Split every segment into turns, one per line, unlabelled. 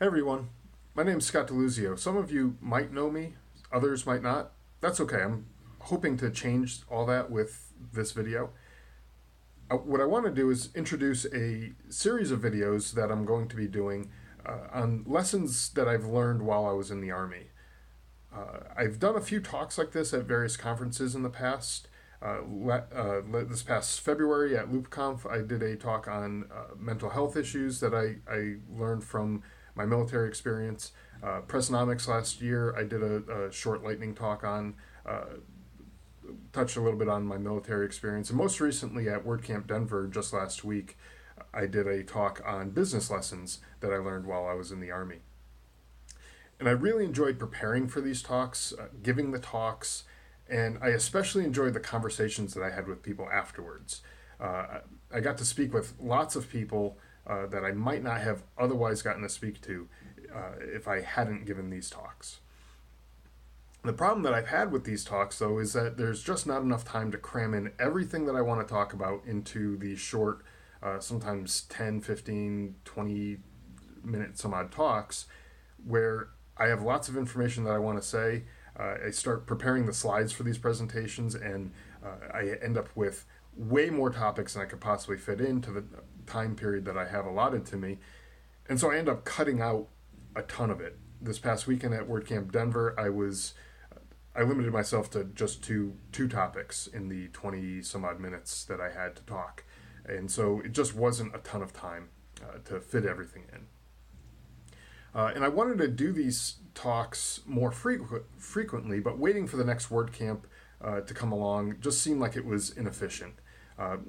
Hey everyone, my name is Scott DeLuzio. Some of you might know me, others might not. That's okay. I'm hoping to change all that with this video. What I want to do is introduce a series of videos that I'm going to be doing on lessons that I've learned while I was in the Army. I've done a few talks like this at various conferences in the past. This past February at LoopConf, I did a talk on mental health issues that I learned from my military experience. Pressnomics last year, I did a short lightning talk on, touched a little bit on my military experience. And most recently at WordCamp Denver just last week, I did a talk on business lessons that I learned while I was in the Army. And I really enjoyed preparing for these talks, giving the talks, and I especially enjoyed the conversations that I had with people afterwards. I got to speak with lots of people that I might not have otherwise gotten to speak to if I hadn't given these talks. The problem that I've had with these talks, though, is that there's just not enough time to cram in everything that I want to talk about into these short, sometimes 10, 15, 20 minute some odd talks, where I have lots of information that I want to say. I start preparing the slides for these presentations, and I end up with way more topics than I could possibly fit into the time period that I have allotted to me. And so I end up cutting out a ton of it. This past weekend at WordCamp Denver, I limited myself to just two topics in the 20 some odd minutes that I had to talk. And so it just wasn't a ton of time to fit everything in. And I wanted to do these talks more frequently, but waiting for the next WordCamp to come along just seemed like it was inefficient.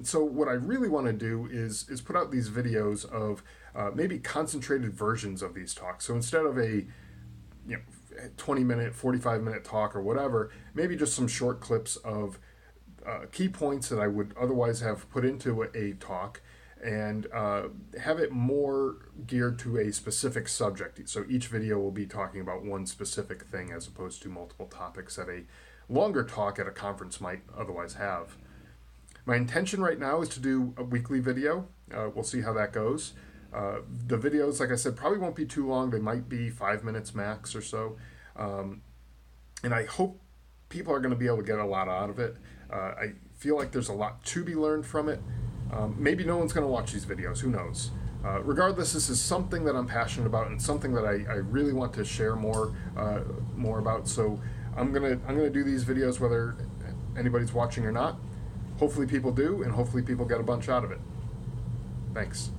So what I really want to do is put out these videos of maybe concentrated versions of these talks. So instead of a 20-minute, 45-minute talk or whatever, maybe just some short clips of key points that I would otherwise have put into a talk, and have it more geared to a specific subject. So each video will be talking about one specific thing as opposed to multiple topics that a longer talk at a conference might otherwise have. My intention right now is to do a weekly video. We'll see how that goes. The videos, like I said, probably won't be too long. They might be 5 minutes max or so. And I hope people are going to be able to get a lot out of it. I feel like there's a lot to be learned from it. Maybe no one's going to watch these videos. Who knows? Regardless, this is something that I'm passionate about and something that I really want to share more about. So I'm gonna do these videos whether anybody's watching or not. Hopefully people do, and hopefully people get a bunch out of it. Thanks.